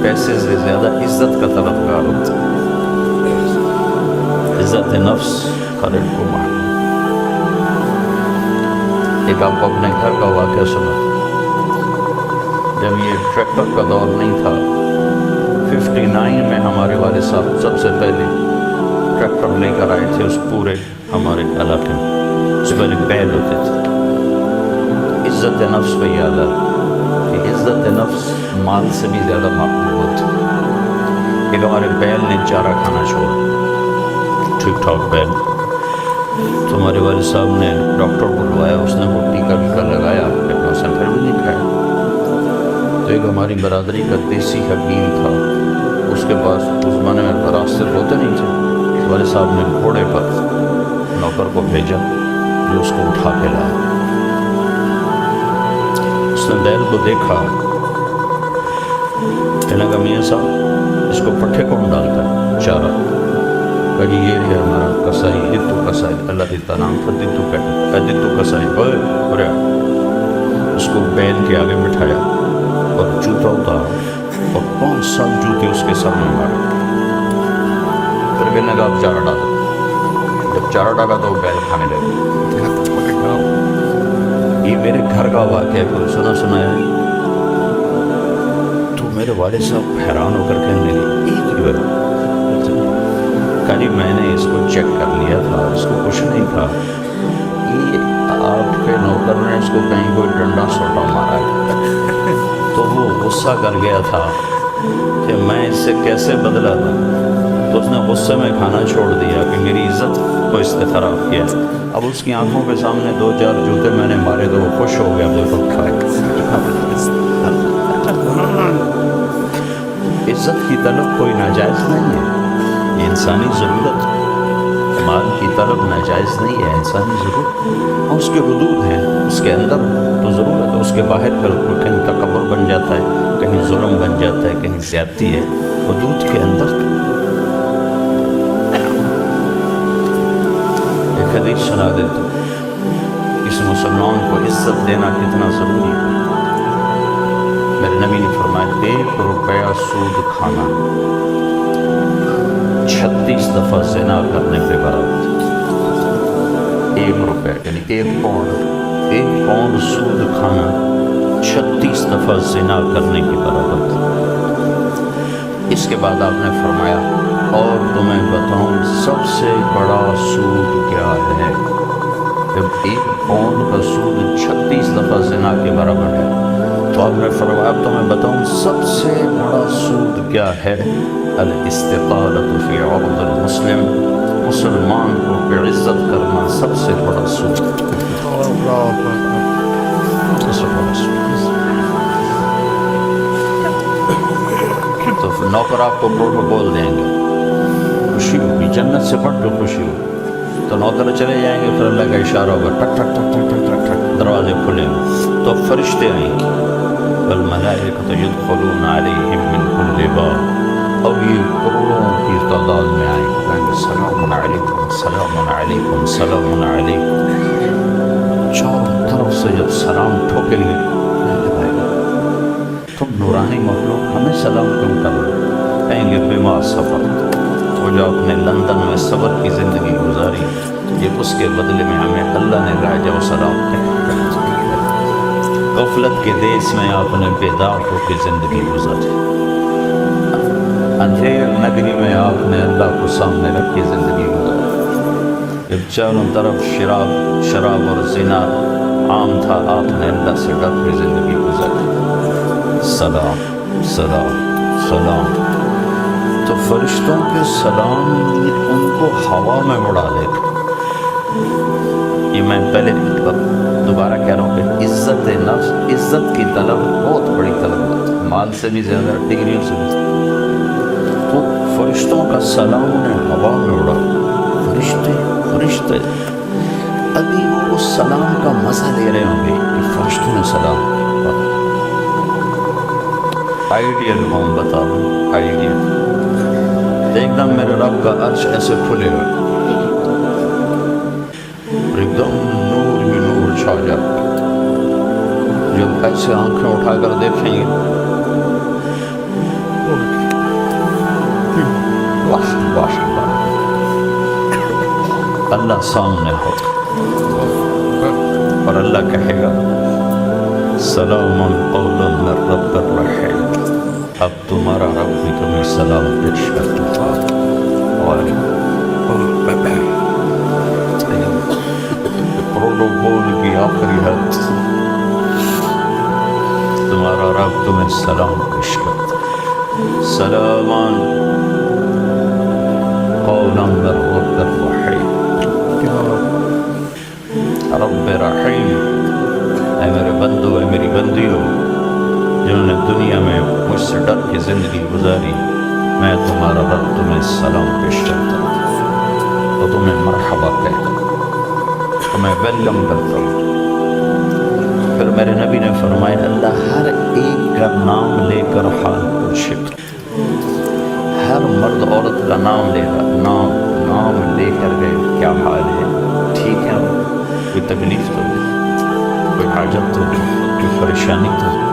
پیسے سے زیادہ عزت کا طلبگار ہوتا ہے. عزت نفس خرج کو مان. ایک آپ کو اپنے گھر کا واقعہ سنا. جب یہ ٹریکٹر کا دور نہیں تھا، 59 میں ہمارے والد صاحب سب سے پہلے ٹریکٹر لے کر آئے تھے اس پورے ہمارے علاقے میں. اس سے پہلے بیل ہوتے تھے. عزت نفس پہ یاد آ کہ عزت نفس مال سے بھی زیادہ مقبول ہوتی. ایک ہمارے بیل نے چارہ کھانا چھوڑا، ٹھیک ٹھاک بیل. تو ہمارے والد صاحب نے ڈاکٹر بلوایا، اس نے وہ ٹیکا ویکا لگایا، لیکن اس نے پھر بھی نہیں کھایا. تو ایک ہماری برادری کا دیسی حکیم تھا، اس کے پاس اس زمانے میں راستے ہوتے نہیں تھے. والد صاحب نے گھوڑے پر نوکر کو بھیجا جو اس کو اٹھا کے لایا. اس نے بیل کو دیکھا، کہنے لگا میاں صاحب اس کو پٹھے کون ڈالتا ہے چارہ؟ کہا جی یہ ہے ہمارا کسائی، دتو کسائی. اللہ دیتا نام تھا دتو کہتے، دتو کسائی. اور اس کو بیل کے آگے بٹھایا اور جوتا اتارا اور 5 سال جوتے اس کے سر میں مارے. پھر کہنے لگا آپ چارہ ڈالا. جب چارہ ڈالا تو وہ بیل کھانے لگے. یہ میرے گھر کا واقعہ ہے، کوئی سنا ہے. تو میرے والد صاحب حیران ہو کر کہنے لگے ایک جو ہے. کہا جی میں نے اس کو چیک کر لیا تھا، اس کو کچھ نہیں تھا. یہ آپ کے نوکر نے اس کو کہیں کوئی ڈنڈا سوٹا مارا ہے. تو وہ غصہ کر گیا تھا کہ میں اس سے کیسے بدلا دوں. تو اس نے غصے میں کھانا چھوڑ دیا کہ میری عزت کو اس نے خراب کیا. اب اس کی آنکھوں کے سامنے 2-4 جوتے میں نے مارے تو وہ خوش ہو گیا. بالکل کھائے. عزت کی طلب کوئی ناجائز نہیں ہے، یہ انسانی ضرورت ہے. مال کی طلب ناجائز نہیں ہے، انسانی ضرورت. اور اس کے حدود ہیں، اس کے اندر تو ضرورت ہے، اس کے باہر پھر کہیں تکبر بن جاتا ہے، کہیں ظلم بن جاتا ہے، کہیں زیادتی ہے. حدود کے اندر ایک حدیث سنا دیتا ہوں، اس مسلمان کو عزت دینا کتنا ضروری ہے. میرے نبی نے فرمایا 1 روپیہ سود کھانا 36 دفعہ زنا کرنے کے برابر. 1 روپیہ یعنی 1 پاؤنڈ سود کھانا 36 دفعہ زنا کرنے کے برابر. اس کے بعد آپ نے فرمایا اور تمہیں بتاؤں سب سے بڑا سود کیا ہے؟ جب 1 پاؤنڈ کا سود 36 دفعہ زنا کے برابر ہے تو آپ نے فرمایا اب تمہیں بتاؤں سب سے بڑا سود کیا ہے؟ الاستطالۃ فی عرض المسلم، مسلمان کو بے عزت کرنا سب سے بڑا سود. تو نوکر آپ کو پروٹوکول دیں گے، خوشی ہوگی، جنت سے بڑھ کے خوشی ہوگی. تو نوکر چلے جائیں گے، پھر اللہ کا اشارہ ہوگا، ٹک ٹک ٹک ٹک ٹک ٹک ٹک دروازے کھلیں گے تو فرشتے آئیں گے. والملائکۃ یدخلون علیہم من کل باب، اور یہ کروڑوں کی تعداد میں آئیں گے، کہیں گے سلام علیکم سلام علیکم سلام علیکم. چاروں طرف سے جب سلام ٹھوکیں گے تم نورانی مخلوق ہمیں سلام کیوں کر رہے؟ کہیں گے بما صبرت، وہ جو آپ نے لندن میں صبر کی زندگی گزاری یہ اس کے بدلے میں ہمیں اللہ نے کہا جاؤ سلام کہہ. غفلت کے دیس میں آپ نے بیدار ہو کے زندگی گزاری، اندھیر نگری میں آپ نے اللہ کو سامنے رکھ کے زندگی گزاری. جب چاروں طرف شراب اور زنا عام تھا آپ نے اللہ سے ڈر کے زندگی گزاری. سلام سلام سلام. تو فرشتوں کے سلام ان کو ہوا میں اڑا دیتے. یہ میں پہلے دوبارہ کہہ رہا ہوں کہ عزت نفس، عزت کی طلب بہت بڑی طلب ہے، مال سے بھی زیادہ، ڈگریوں سے بھی. تو فرشتوں کا سلام انہیں ہوا میں اڑا. فرشتے ابھی وہ اس سلام کا مزہ لے رہے ہوں گے کہ فرشتوں نے سلام. آئیڈیل ہوں بتا دوں، آئیڈیل ایک دم میرے رب کا عرش ایسے کھلے ہوئے، ایک دم نور ہی نور چھا جائے. جب ایسے آنکھیں اٹھا کر دیکھیں گے واہ واہ واہ، اللہ سامنے ہو اور اللہ کہے گا سلام قولا من رب الرحیم، اب تمہارا رب بھی تمہیں سلام پیش کرتا ہے۔ اور پروٹوکول کی آخری حد، تمہارا رب تمہیں سلام پیش کرتا ہے، سلامان قولا من رب الرحیم، رب رحیم، اے میرے بندو، اے میری بندیوں جنہوں نے دنیا میں مجھ سے ڈر کی زندگی گزاری، میں تمہارا رب تمہیں سلام پیش کرتا ہوں، تو تمہیں مرحبا کہتا ہوں، تمہیں ویلکم کرتا ہوں۔ پھر میرے نبی نے فرمایا اللہ ہر ایک کا نام لے کر حال پوچھے گا، ہر مرد عورت کا نام لے گا، نام لے کر گئے، کیا حال ہے، ٹھیک ہے، کوئی تکلیف تو نہیں، کوئی حاجت تو نہیں، کوئی پریشانی تو نہیں۔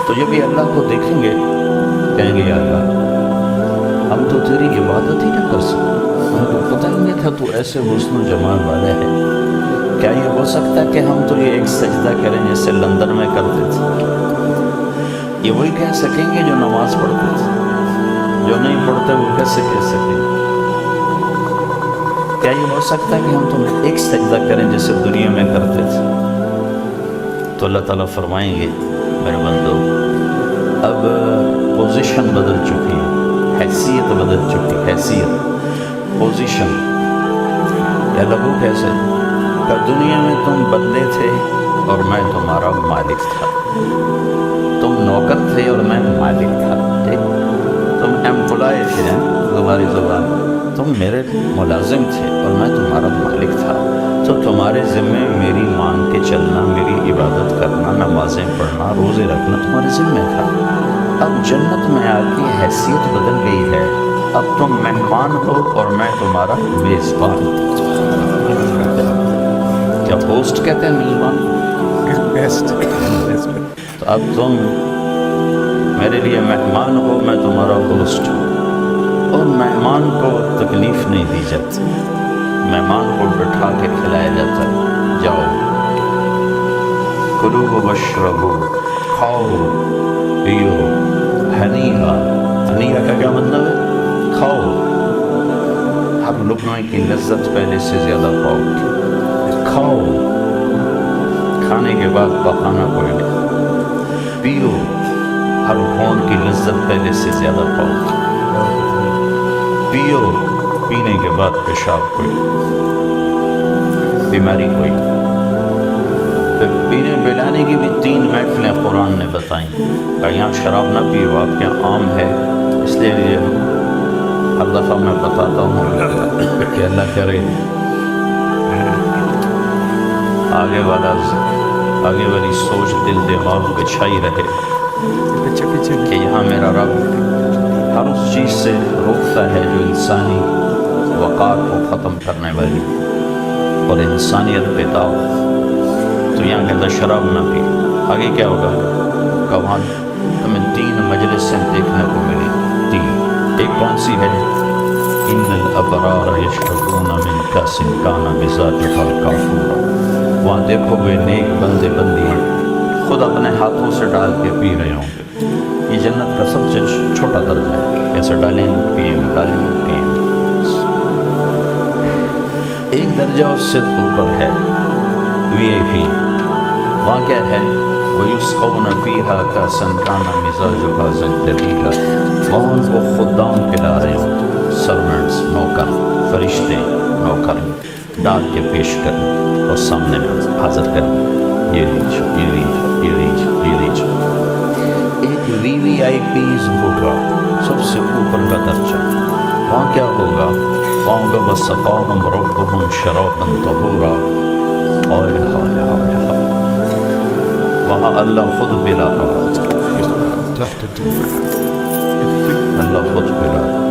تو جب یہ اللہ کو دیکھیں گے کہیں گے یا اللہ ہم تو تیری عبادت ہی نہ کر سکتے، ہم کو پتہ ہی نہیں تھا تو ایسے حسن و جمال والے ہے، کیا یہ ہو سکتا ہے کہ ہم تو یہ ایک سجدہ کریں جیسے لندن میں کرتے تھے؟ یہ وہی کہہ سکیں گے جو نماز پڑھتے تھے، جو نہیں پڑھتے وہ کیسے کہہ سکیں گے؟ کیا یہ ہو سکتا ہے کہ ہم تمہیں ایک سجدہ کریں جیسے دنیا میں کرتے تھے؟ تو اللہ تعالیٰ فرمائیں گے میرے بندو اب پوزیشن بدل چکی ہے، حیثیت بدل چکی، حیثیت، پوزیشن، یا لگو کیسے کہ دنیا میں تم بندے تھے اور میں تمہارا مالک تھا، تم نوکر تھے اور میں مالک تھا، ٹھیک، تم ایمپلائی تھے، تمہاری زبان، تم میرے ملازم تھے اور میں تمہارا مالک تھا، تو تمہارے ذمے میری مان کے چلنا، میری عبادت کرنا، نمازیں پڑھنا، روزے رکھنا تمہارے ذمے تھا۔ اب جنت میں آ کے حیثیت بدل گئی ہے، اب تم مہمان ہو اور میں تمہارا میزبان۔ کیا ہوسٹ کہتے ہیں میزبان؟ تو اب تم میرے لیے مہمان ہو، میں تمہارا ہوسٹ ہوں، اور مہمان کو تکلیف نہیں دی جاتی، مہمان کو بٹھا کے کھلایا جاتا ہے، جاؤ کلو واشربو، کھاؤ پیو، ہنیہا، ہنیہا کا کیا مطلب ہے؟ کھاؤ، ہر لقمے کی لذت پہلے سے زیادہ پاؤ گے، کھاؤ، کھانے کے بعد پخانا کوئی نہیں، پیو، ہر ہونٹ کی لذت پہلے سے زیادہ پاؤ گے، پیو، پینے کے بعد پیشاب کوئی، بیماری کوئی۔ پھر پینے پلانے کی بھی 3 محفلیں قرآن نے بتائیں کہ یہاں شراب نہ پیو، آپ کے یہاں عام ہے، اس لیے ہر دفعہ میں بتاتا ہوں کہ اللہ کرے آگے والی سوچ دل دماغ پہ چھائی رہے کہ یہاں میرا رب ہر اس چیز سے روکتا ہے جو انسانی وقار کو ختم کرنے والی اور انسانیت پہ داؤ، تو یہاں کہتا شراب نہ پی۔ آگے کیا ہوگا کہ وہاں تمہیں 3 مجلسیں دیکھنے کو ملی، 3، ایک کون سی ہے؟ ان الابرار یشربون من کاس کان مزاجها کافورا، وہاں دیکھو گے نیک بندے بندیاں خود اپنے ہاتھوں سے ڈال کے پی رہے ہوں گے۔ یہ جنت کا سب سے چھوٹا درجہ ہے، ایسے ڈالیں پئیں ڈالیں پئیں۔ ایک درجہ اس سے اوپر ہے VIP، وہاں کیا ہے؟ وَيُسْقَوْنَ فِيهَا كَأْسًا كَانَ مِزَاجُهَا زَنْجَبِيلًا، وہاں ان کو خدام پلا رہے ہوں، سرونٹس، نوکر، فرشتے، نوکر ڈال کے پیش کریں اور سامنے میں حاضر کریں، یہ لیجو، یہ لیجو، یہ لیجو، یہ لیجو۔ ایک VVIPs ہوگا، سب سے اوپر کا درجہ، وہاں کیا ہوگا؟ وہاں ہوگا وَسَقَاهُمْ رَبُّهُمْ شَرَابًا طَهُورًا، ہائے ہائے ہائے ہائے، وہاں اللہ خود پلا رہا، اللہ خود پلا رہا۔